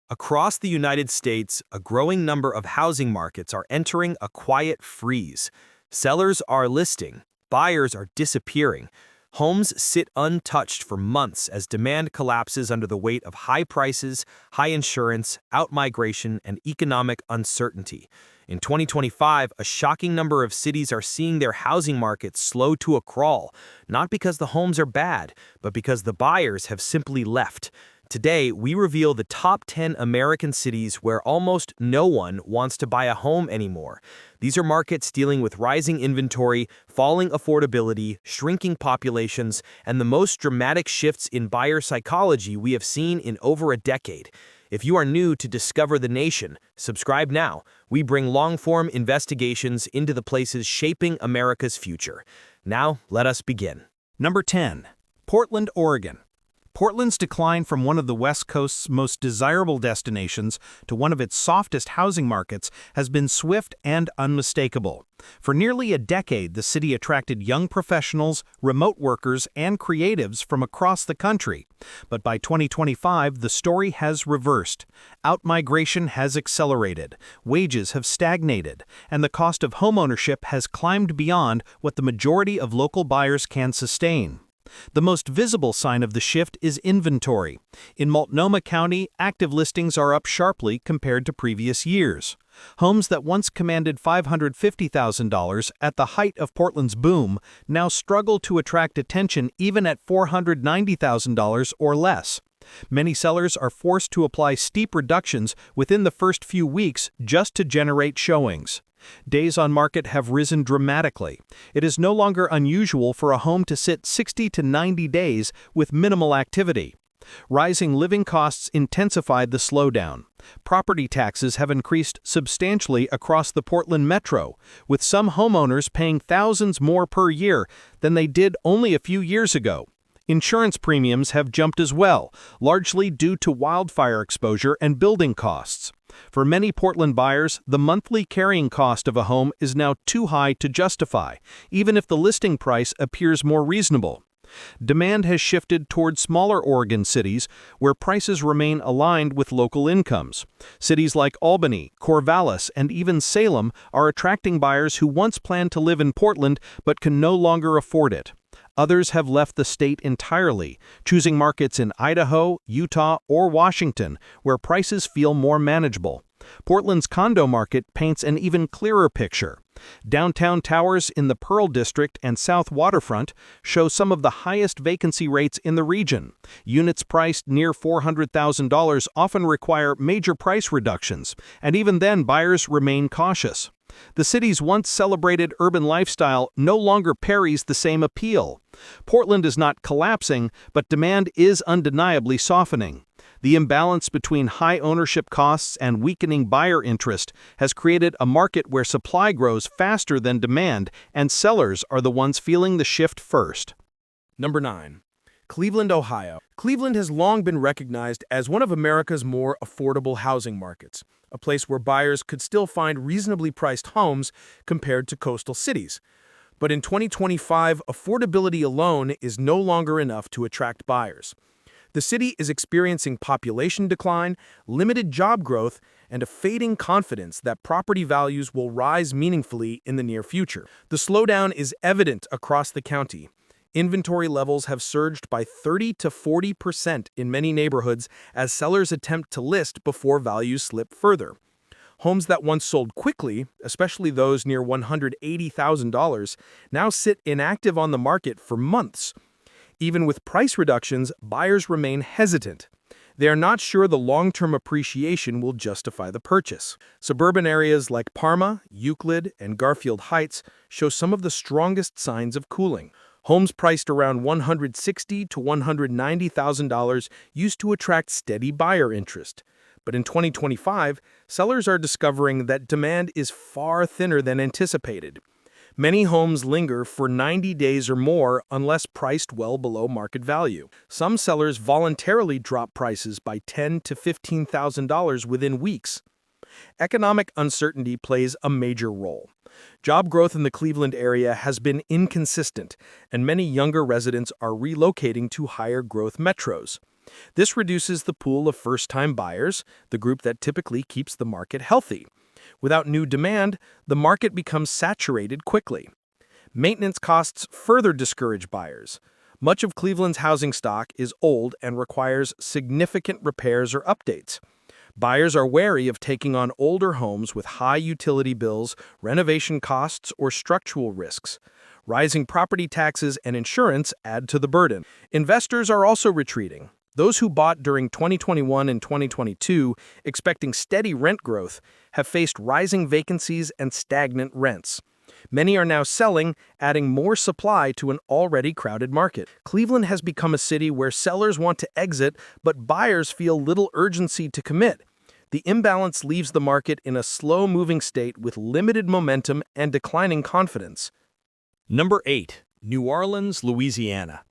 Across the United States, a growing number of housing markets are entering a quiet freeze. Sellers are listing, buyers are disappearing. Homes sit untouched for months as demand collapses under the weight of high prices, high insurance, outmigration, and economic uncertainty. In 2025, a shocking number of cities are seeing their housing markets slow to a crawl, not because the homes are bad, but because the buyers have simply left. Today, we reveal the top 10 American cities where almost no one wants to buy a home anymore. These are markets dealing with rising inventory, falling affordability, shrinking populations, and the most dramatic shifts in buyer psychology we have seen in over a decade. If you are new to Discover the Nation, subscribe now. We bring long-form investigations into the places shaping America's future. Now, let us begin. Number 10. Portland, Oregon. Portland's decline from one of the West Coast's most desirable destinations to one of its softest housing markets has been swift and unmistakable. For nearly a decade, the city attracted young professionals, remote workers, and creatives from across the country. But by 2025, the story has reversed. Outmigration has accelerated, wages have stagnated, and the cost of homeownership has climbed beyond what the majority of local buyers can sustain. The most visible sign of the shift is inventory. In Multnomah County, active listings are up sharply compared to previous years. Homes that once commanded $550,000 at the height of Portland's boom now struggle to attract attention even at $490,000 or less. Many sellers are forced to apply steep reductions within the first few weeks just to generate showings. Days on market have risen dramatically. It is no longer unusual for a home to sit 60 to 90 days with minimal activity. Rising living costs intensified the slowdown. Property taxes have increased substantially across the Portland metro, with some homeowners paying thousands more per year than they did only a few years ago. Insurance premiums have jumped as well, largely due to wildfire exposure and building costs. For many Portland buyers, the monthly carrying cost of a home is now too high to justify, even if the listing price appears more reasonable. Demand has shifted toward smaller Oregon cities where prices remain aligned with local incomes. Cities like Albany, Corvallis, and even Salem are attracting buyers who once planned to live in Portland but can no longer afford it. Others have left the state entirely, choosing markets in Idaho, Utah, or Washington, where prices feel more manageable. Portland's condo market paints an even clearer picture. Downtown towers in the Pearl District and South Waterfront show some of the highest vacancy rates in the region. Units priced near $400,000 often require major price reductions, and even then buyers remain cautious. The city's once celebrated urban lifestyle no longer parries the same appeal. Portland is not collapsing, but demand is undeniably softening. The imbalance between high ownership costs and weakening buyer interest has created a market where supply grows faster than demand, and sellers are the ones feeling the shift first. Number 9. Cleveland, Ohio. Cleveland has long been recognized as one of America's more affordable housing markets, a place where buyers could still find reasonably priced homes compared to coastal cities. But in 2025, affordability alone is no longer enough to attract buyers. The city is experiencing population decline, limited job growth, and a fading confidence that property values will rise meaningfully in the near future. The slowdown is evident across the county. Inventory levels have surged by 30 to 40% in many neighborhoods as sellers attempt to list before values slip further. Homes that once sold quickly, especially those near $180,000, now sit inactive on the market for months. Even with price reductions, buyers remain hesitant. They are not sure the long-term appreciation will justify the purchase. Suburban areas like Parma, Euclid, and Garfield Heights show some of the strongest signs of cooling. Homes priced around $160,000 to $190,000 used to attract steady buyer interest. But in 2025, sellers are discovering that demand is far thinner than anticipated. Many homes linger for 90 days or more unless priced well below market value. Some sellers voluntarily drop prices by $10,000 to $15,000 within weeks. Economic uncertainty plays a major role. Job growth in the Cleveland area has been inconsistent, and many younger residents are relocating to higher growth metros. This reduces the pool of first-time buyers, the group that typically keeps the market healthy. Without new demand, the market becomes saturated quickly. Maintenance costs further discourage buyers. Much of Cleveland's housing stock is old and requires significant repairs or updates. Buyers are wary of taking on older homes with high utility bills, renovation costs, or structural risks. Rising property taxes and insurance add to the burden. Investors are also retreating. Those who bought during 2021 and 2022, expecting steady rent growth, have faced rising vacancies and stagnant rents. Many are now selling, adding more supply to an already crowded market. Cleveland has become a city where sellers want to exit, but buyers feel little urgency to commit. The imbalance leaves the market in a slow-moving state with limited momentum and declining confidence. Number 8. New Orleans, Louisiana.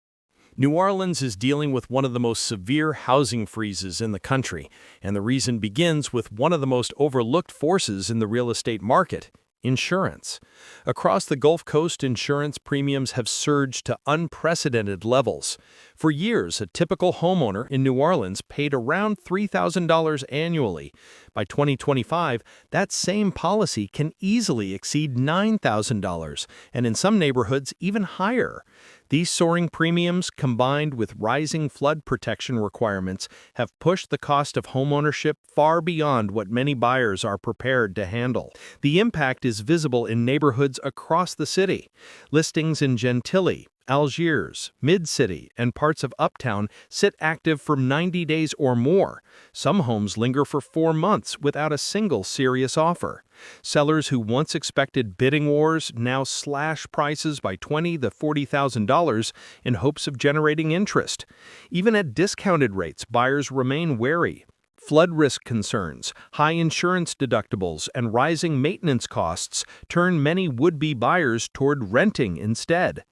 New Orleans is dealing with one of the most severe housing freezes in the country, and the reason begins with one of the most overlooked forces in the real estate market: insurance. Across the Gulf Coast, insurance premiums have surged to unprecedented levels. For years, a typical homeowner in New Orleans paid around $3,000 annually. By 2025, that same policy can easily exceed $9,000, and in some neighborhoods, even higher. These soaring premiums, combined with rising flood protection requirements, have pushed the cost of homeownership far beyond what many buyers are prepared to handle. The impact is visible in neighborhoods across the city. Listings in Gentilly, Algiers, Mid-City, and parts of Uptown sit active for 90 days or more. Some homes linger for 4 months without a single serious offer. Sellers who once expected bidding wars now slash prices by $20,000 to $40,000 in hopes of generating interest. Even at discounted rates, buyers remain wary. Flood risk concerns, high insurance deductibles, and rising maintenance costs turn many would-be buyers toward renting instead.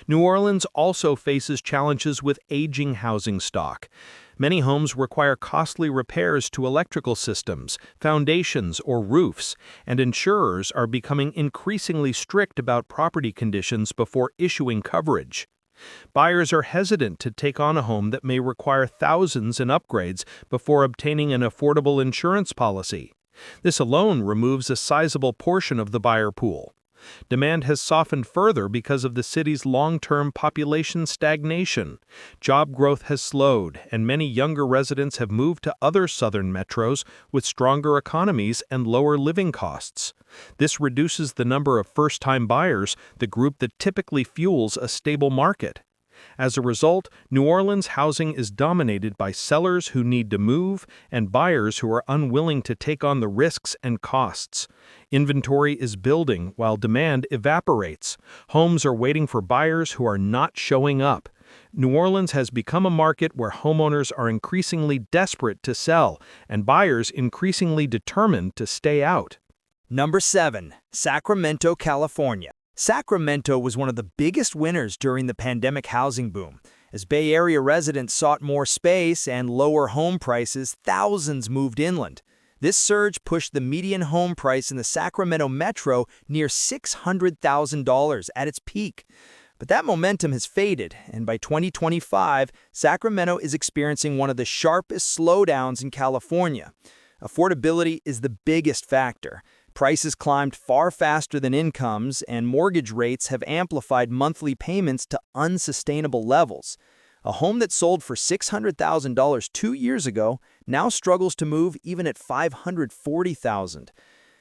New Orleans also faces challenges with aging housing stock. Many homes require costly repairs to electrical systems, foundations, or roofs, and insurers are becoming increasingly strict about property conditions before issuing coverage. Buyers are hesitant to take on a home that may require thousands in upgrades before obtaining an affordable insurance policy. This alone removes a sizable portion of the buyer pool. Demand has softened further because of the city's long-term population stagnation. Job growth has slowed, and many younger residents have moved to other southern metros with stronger economies and lower living costs. This reduces the number of first-time buyers, the group that typically fuels a stable market. As a result, New Orleans housing is dominated by sellers who need to move and buyers who are unwilling to take on the risks and costs. Inventory is building while demand evaporates. Homes are waiting for buyers who are not showing up. New Orleans has become a market where homeowners are increasingly desperate to sell and buyers increasingly determined to stay out. Number 7. Sacramento, California. Sacramento was one of the biggest winners during the pandemic housing boom. As Bay Area residents sought more space and lower home prices, thousands moved inland. This surge pushed the median home price in the Sacramento metro near $600,000 at its peak. But that momentum has faded, and by 2025, Sacramento is experiencing one of the sharpest slowdowns in California. Affordability is the biggest factor. Prices climbed far faster than incomes, and mortgage rates have amplified monthly payments to unsustainable levels. A home that sold for $600,000 2 years ago now struggles to move even at $540,000.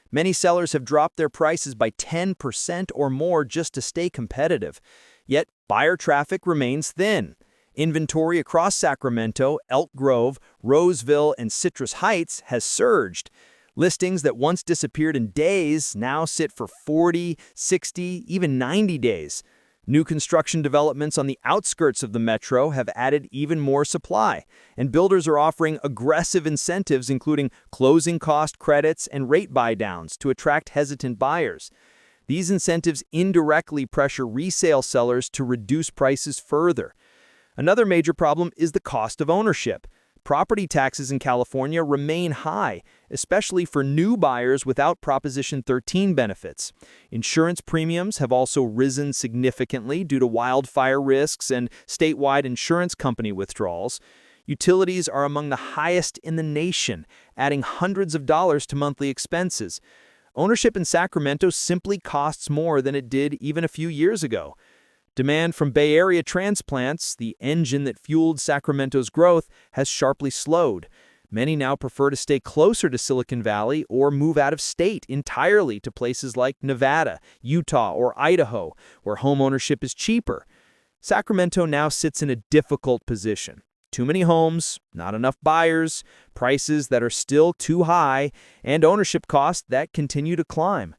Many sellers have dropped their prices by 10% or more just to stay competitive. Yet, buyer traffic remains thin. Inventory across Sacramento, Elk Grove, Roseville, and Citrus Heights has surged. Listings that once disappeared in days now sit for 40, 60, even 90 days. New construction developments on the outskirts of the metro have added even more supply, and builders are offering aggressive incentives including closing cost credits and rate buy-downs to attract hesitant buyers. These incentives indirectly pressure resale sellers to reduce prices further. Another major problem is the cost of ownership. Property taxes in California remain high, especially for new buyers without Proposition 13 benefits. Insurance premiums have also risen significantly due to wildfire risks and statewide insurance company withdrawals. Utilities are among the highest in the nation, adding hundreds of dollars to monthly expenses. Ownership in Sacramento simply costs more than it did even a few years ago. Demand from Bay Area transplants, the engine that fueled Sacramento's growth, has sharply slowed. Many now prefer to stay closer to Silicon Valley or move out of state entirely to places like Nevada, Utah, or Idaho, where homeownership is cheaper. Sacramento now sits in a difficult position. Too many homes, not enough buyers, prices that are still too high, and ownership costs that continue to climb.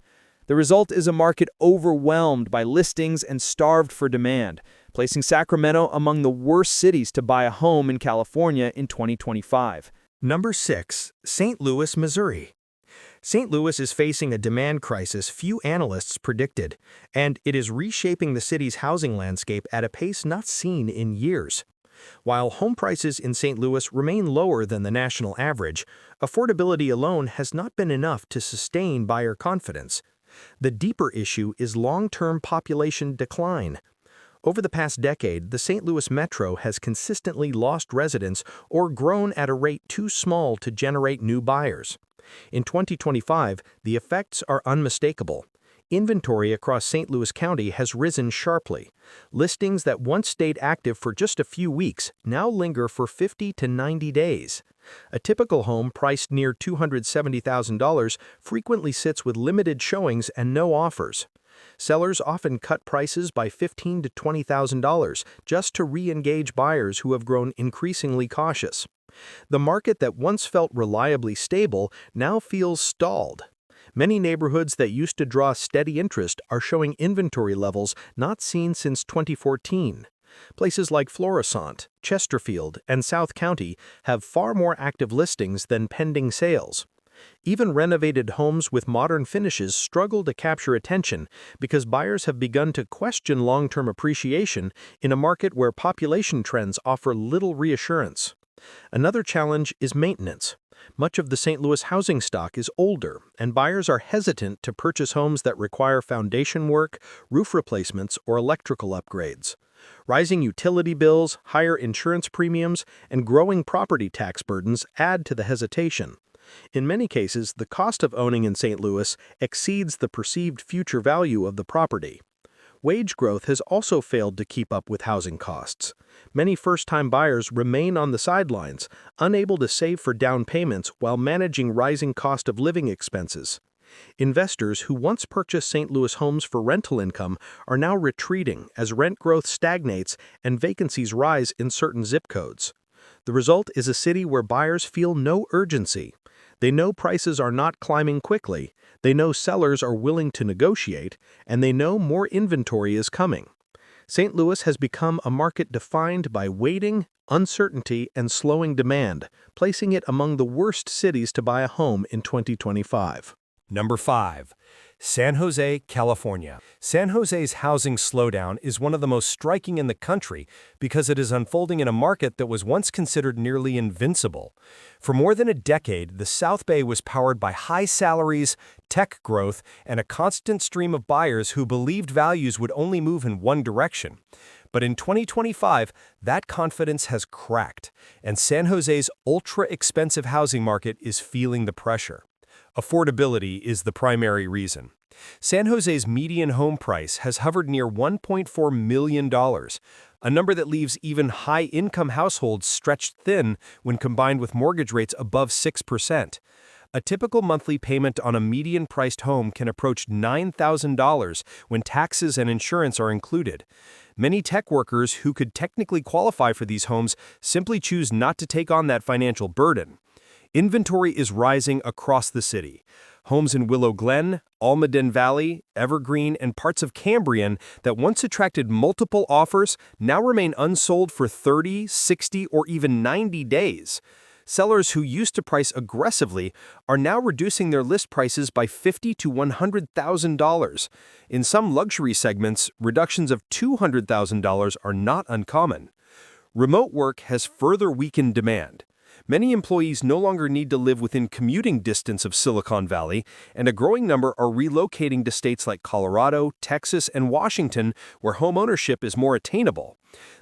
The result is a market overwhelmed by listings and starved for demand, placing Sacramento among the worst cities to buy a home in California in 2025. Number 6. St. Louis, Missouri. St. Louis is facing a demand crisis few analysts predicted, and it is reshaping the city's housing landscape at a pace not seen in years. While home prices in St. Louis remain lower than the national average, affordability alone has not been enough to sustain buyer confidence. The deeper issue is long-term population decline. Over the past decade, the St. Louis metro has consistently lost residents or grown at a rate too small to generate new buyers. In 2025, the effects are unmistakable. Inventory across St. Louis County has risen sharply. Listings that once stayed active for just a few weeks now linger for 50 to 90 days. A typical home priced near $270,000 frequently sits with limited showings and no offers. Sellers often cut prices by $15,000 to $20,000 just to re-engage buyers who have grown increasingly cautious. The market that once felt reliably stable now feels stalled. Many neighborhoods that used to draw steady interest are showing inventory levels not seen since 2014. Places like Florissant, Chesterfield, and South County have far more active listings than pending sales. Even renovated homes with modern finishes struggle to capture attention because buyers have begun to question long-term appreciation in a market where population trends offer little reassurance. Another challenge is maintenance. Much of the St. Louis housing stock is older, and buyers are hesitant to purchase homes that require foundation work, roof replacements, or electrical upgrades. Rising utility bills, higher insurance premiums, and growing property tax burdens add to the hesitation. In many cases, the cost of owning in St. Louis exceeds the perceived future value of the property. Wage growth has also failed to keep up with housing costs. Many first-time buyers remain on the sidelines, unable to save for down payments while managing rising cost of living expenses. Investors who once purchased St. Louis homes for rental income are now retreating as rent growth stagnates and vacancies rise in certain zip codes. The result is a city where buyers feel no urgency. They know prices are not climbing quickly, they know sellers are willing to negotiate, and they know more inventory is coming. St. Louis has become a market defined by waiting, uncertainty, and slowing demand, placing it among the worst cities to buy a home in 2025. Number 5. San Jose, California. San Jose's housing slowdown is one of the most striking in the country because it is unfolding in a market that was once considered nearly invincible. For more than a decade, the South Bay was powered by high salaries, tech growth, and a constant stream of buyers who believed values would only move in one direction. But in 2025, that confidence has cracked, and San Jose's ultra-expensive housing market is feeling the pressure. Affordability is the primary reason. San Jose's median home price has hovered near $1.4 million, a number that leaves even high-income households stretched thin when combined with mortgage rates above 6%. A typical monthly payment on a median-priced home can approach $9,000 when taxes and insurance are included. Many tech workers who could technically qualify for these homes simply choose not to take on that financial burden. Inventory is rising across the city. Homes in Willow Glen, Almaden Valley, Evergreen, and parts of Cambrian that once attracted multiple offers now remain unsold for 30, 60, or even 90 days. Sellers who used to price aggressively are now reducing their list prices by $50,000 to $100,000. In some luxury segments, reductions of $200,000 are not uncommon. Remote work has further weakened demand. Many employees no longer need to live within commuting distance of Silicon Valley, and a growing number are relocating to states like Colorado, Texas, and Washington, where homeownership is more attainable.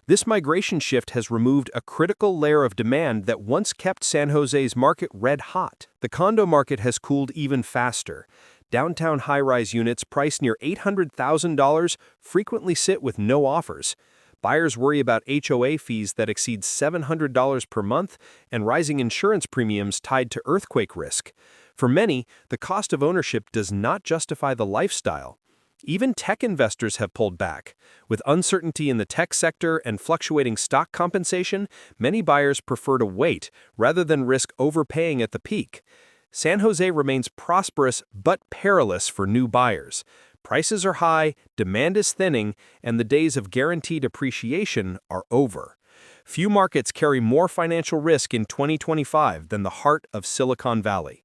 This migration shift has removed a critical layer of demand that once kept San Jose's market red hot. The condo market has cooled even faster. Downtown high-rise units priced near $800,000 frequently sit with no offers. Buyers worry about HOA fees that exceed $700 per month and rising insurance premiums tied to earthquake risk. For many, the cost of ownership does not justify the lifestyle. Even tech investors have pulled back. With uncertainty in the tech sector and fluctuating stock compensation, many buyers prefer to wait rather than risk overpaying at the peak. San Jose remains prosperous but perilous for new buyers. Prices are high, demand is thinning, and the days of guaranteed appreciation are over. Few markets carry more financial risk in 2025 than the heart of Silicon Valley.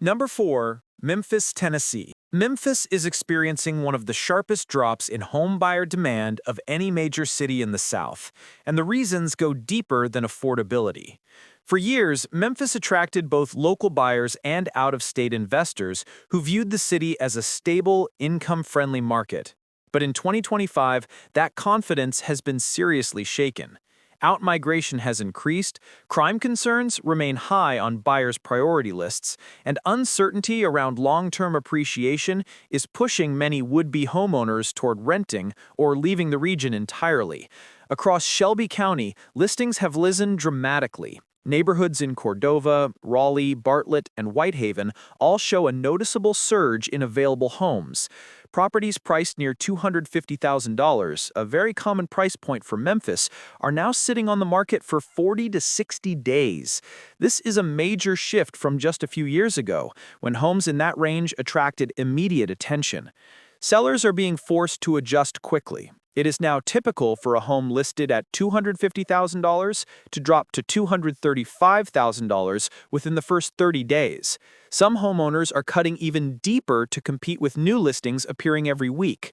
Number 4. Memphis, Tennessee. Memphis is experiencing one of the sharpest drops in home buyer demand of any major city in the South, and the reasons go deeper than affordability. For years, Memphis attracted both local buyers and out-of-state investors who viewed the city as a stable, income-friendly market. But in 2025, that confidence has been seriously shaken. Outmigration has increased, crime concerns remain high on buyers' priority lists, and uncertainty around long-term appreciation is pushing many would-be homeowners toward renting or leaving the region entirely. Across Shelby County, listings have risen dramatically. Neighborhoods in Cordova, Raleigh, Bartlett, and Whitehaven all show a noticeable surge in available homes. Properties priced near $250,000, a very common price point for Memphis, are now sitting on the market for 40 to 60 days. This is a major shift from just a few years ago, when homes in that range attracted immediate attention. Sellers are being forced to adjust quickly. It is now typical for a home listed at $250,000 to drop to $235,000 within the first 30 days. Some homeowners are cutting even deeper to compete with new listings appearing every week.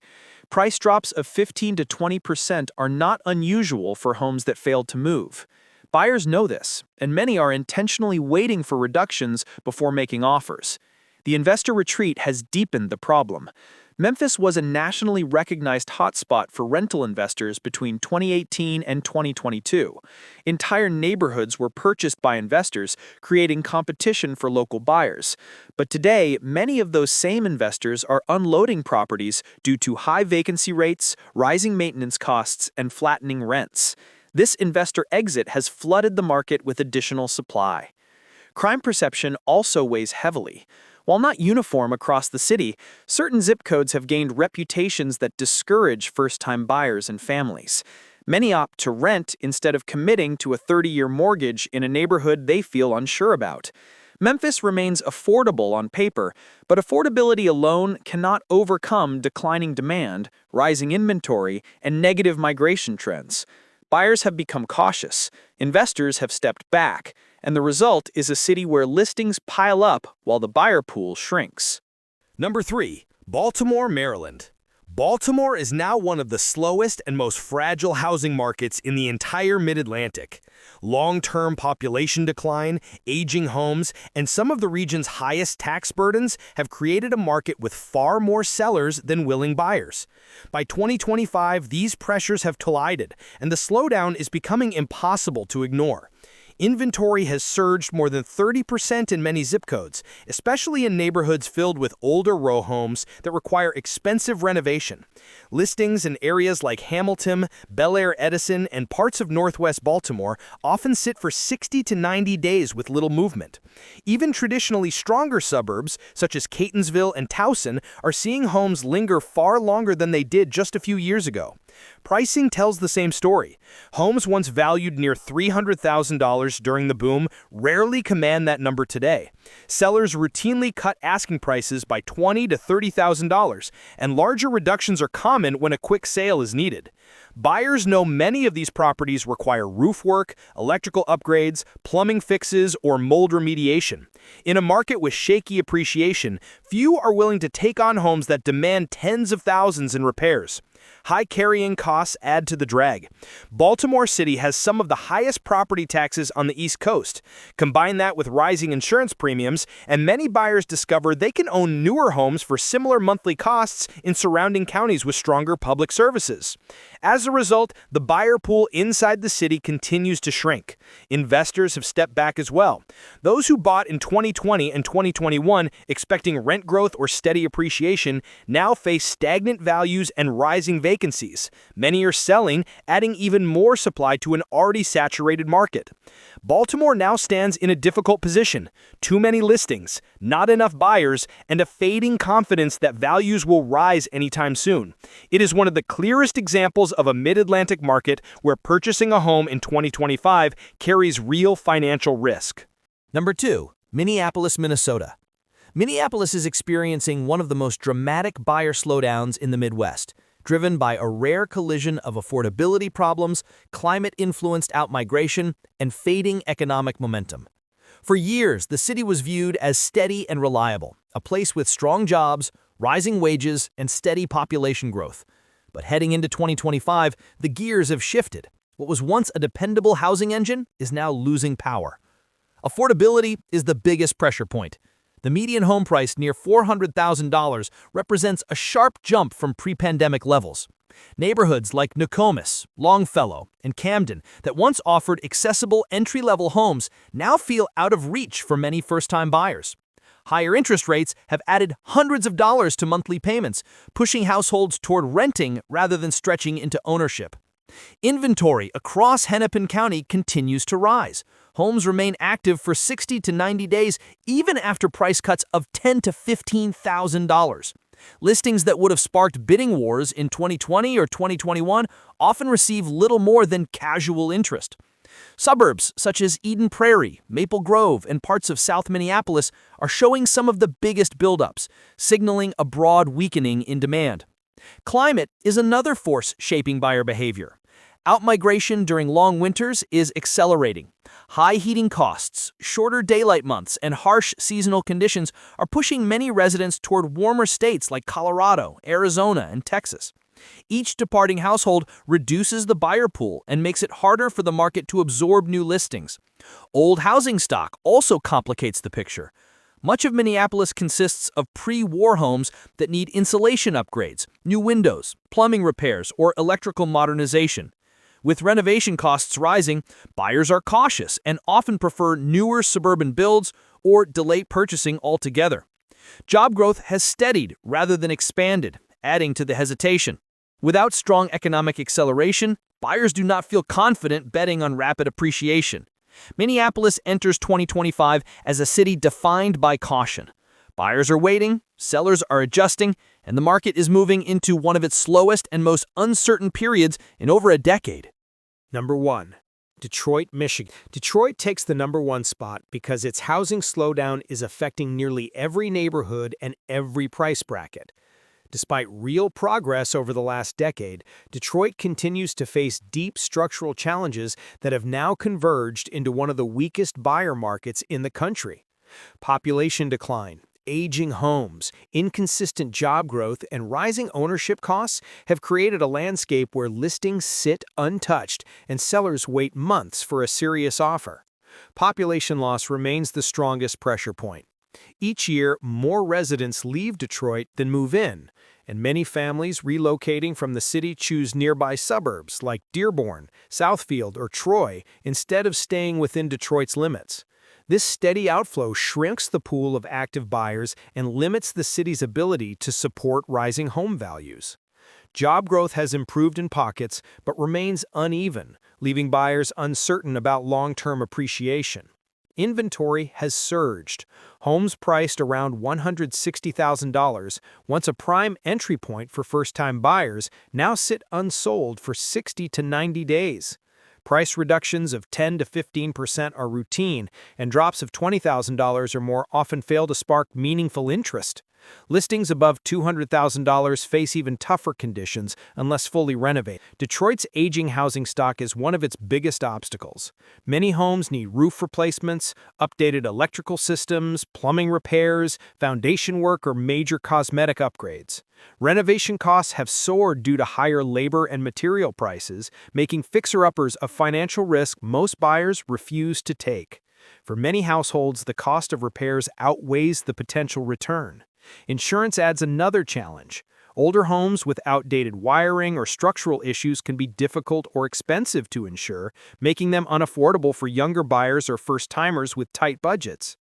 Price drops of 15 to 20% are not unusual for homes that failed to move. Buyers know this, and many are intentionally waiting for reductions before making offers. The investor retreat has deepened the problem. Memphis was a nationally recognized hotspot for rental investors between 2018 and 2022. Entire neighborhoods were purchased by investors, creating competition for local buyers. But today, many of those same investors are unloading properties due to high vacancy rates, rising maintenance costs, and flattening rents. This investor exit has flooded the market with additional supply. Crime perception also weighs heavily. While not uniform across the city, certain zip codes have gained reputations that discourage first-time buyers and families. Many opt to rent instead of committing to a 30-year mortgage in a neighborhood they feel unsure about. Memphis remains affordable on paper, but affordability alone cannot overcome declining demand, rising inventory, and negative migration trends. Buyers have become cautious, investors have stepped back, and the result is a city where listings pile up while the buyer pool shrinks. Number 3. Baltimore, Maryland. Baltimore is now one of the slowest and most fragile housing markets in the entire Mid-Atlantic. Long-term population decline, aging homes, and some of the region's highest tax burdens have created a market with far more sellers than willing buyers. By 2025, these pressures have collided, and the slowdown is becoming impossible to ignore. Inventory has surged more than 30% in many zip codes, especially in neighborhoods filled with older row homes that require expensive renovation. Listings in areas like Hamilton, Bel Air, Edison, and parts of Northwest Baltimore often sit for 60 to 90 days with little movement. Even traditionally stronger suburbs, such as Catonsville and Towson, are seeing homes linger far longer than they did just a few years ago. Pricing tells the same story. Homes once valued near $300,000 during the boom rarely command that number today. Sellers routinely cut asking prices by $20,000 to $30,000, and larger reductions are common when a quick sale is needed. Buyers know many of these properties require roof work, electrical upgrades, plumbing fixes, or mold remediation. In a market with shaky appreciation, few are willing to take on homes that demand tens of thousands in repairs. High carrying costs add to the drag. Baltimore City has some of the highest property taxes on the East Coast. Combine that with rising insurance premiums, and many buyers discover they can own newer homes for similar monthly costs in surrounding counties with stronger public services. As a result, the buyer pool inside the city continues to shrink. Investors have stepped back as well. Those who bought in 2020 and 2021 expecting rent growth or steady appreciation now face stagnant values and rising vacancies. Many are selling, adding even more supply to an already saturated market. Baltimore now stands in a difficult position. Too many listings, not enough buyers, and a fading confidence that values will rise anytime soon. It is one of the clearest examples of a mid-Atlantic market where purchasing a home in 2025 carries real financial risk. Number 2, Minneapolis, Minnesota. Minneapolis is experiencing one of the most dramatic buyer slowdowns in the Midwest, driven by a rare collision of affordability problems, climate-influenced outmigration, and fading economic momentum. For years, the city was viewed as steady and reliable, a place with strong jobs, rising wages, and steady population growth. But heading into 2025, the gears have shifted. What was once a dependable housing engine is now losing power. Affordability is the biggest pressure point. The median home price near $400,000 represents a sharp jump from pre-pandemic levels. Neighborhoods like Nokomis, Longfellow, and Camden that once offered accessible entry-level homes now feel out of reach for many first-time buyers. Higher interest rates have added hundreds of dollars to monthly payments, pushing households toward renting rather than stretching into ownership. Inventory across Hennepin County continues to rise. Homes remain active for 60 to 90 days, even after price cuts of $10,000 to $15,000. Listings that would have sparked bidding wars in 2020 or 2021 often receive little more than casual interest. Suburbs such as Eden Prairie, Maple Grove, and parts of South Minneapolis are showing some of the biggest buildups, signaling a broad weakening in demand. Climate is another force shaping buyer behavior. Outmigration during long winters is accelerating. High heating costs, shorter daylight months, and harsh seasonal conditions are pushing many residents toward warmer states like Colorado, Arizona, and Texas. Each departing household reduces the buyer pool and makes it harder for the market to absorb new listings. Old housing stock also complicates the picture. Much of Minneapolis consists of pre-war homes that need insulation upgrades, new windows, plumbing repairs, or electrical modernization. With renovation costs rising, buyers are cautious and often prefer newer suburban builds or delay purchasing altogether. Job growth has steadied rather than expanded, adding to the hesitation. Without strong economic acceleration, buyers do not feel confident betting on rapid appreciation. Minneapolis enters 2025 as a city defined by caution. Buyers are waiting, sellers are adjusting, and the market is moving into one of its slowest and most uncertain periods in over a decade. Number 1. Detroit, Michigan. Detroit takes the number 1 spot because its housing slowdown is affecting nearly every neighborhood and every price bracket. Despite real progress over the last decade, Detroit continues to face deep structural challenges that have now converged into one of the weakest buyer markets in the country. Population decline, aging homes, inconsistent job growth, and rising ownership costs have created a landscape where listings sit untouched and sellers wait months for a serious offer. Population loss remains the strongest pressure point. Each year, more residents leave Detroit than move in, and many families relocating from the city choose nearby suburbs like Dearborn, Southfield, or Troy instead of staying within Detroit's limits. This steady outflow shrinks the pool of active buyers and limits the city's ability to support rising home values. Job growth has improved in pockets but remains uneven, leaving buyers uncertain about long-term appreciation. Inventory has surged. Homes priced around $160,000, once a prime entry point for first-time buyers, now sit unsold for 60 to 90 days. Price reductions of 10 to 15% are routine, and drops of $20,000 or more often fail to spark meaningful interest. Listings above $200,000 face even tougher conditions unless fully renovated. Detroit's aging housing stock is one of its biggest obstacles. Many homes need roof replacements, updated electrical systems, plumbing repairs, foundation work, or major cosmetic upgrades. Renovation costs have soared due to higher labor and material prices, making fixer-uppers a financial risk most buyers refuse to take. For many households, the cost of repairs outweighs the potential return. Insurance adds another challenge. Older homes with outdated wiring or structural issues can be difficult or expensive to insure, making them unaffordable for younger buyers or first-timers with tight budgets.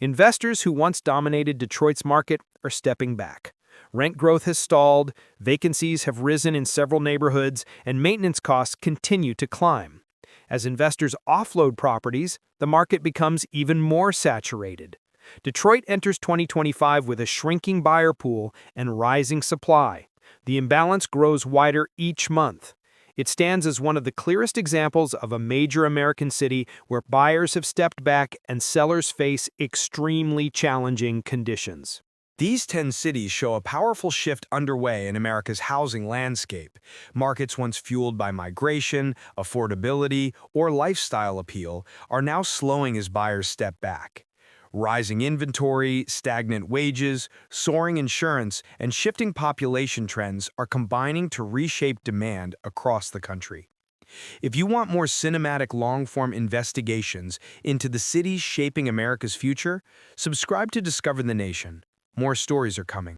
Investors who once dominated Detroit's market are stepping back. Rent growth has stalled, vacancies have risen in several neighborhoods, and maintenance costs continue to climb. As investors offload properties, the market becomes even more saturated. Detroit enters 2025 with a shrinking buyer pool and rising supply. The imbalance grows wider each month. It stands as one of the clearest examples of a major American city where buyers have stepped back and sellers face extremely challenging conditions. These 10 cities show a powerful shift underway in America's housing landscape. Markets once fueled by migration, affordability, or lifestyle appeal are now slowing as buyers step back. Rising inventory, stagnant wages, soaring insurance, and shifting population trends are combining to reshape demand across the country. If you want more cinematic long-form investigations into the cities shaping America's future, subscribe to Discover the Nation. More stories are coming.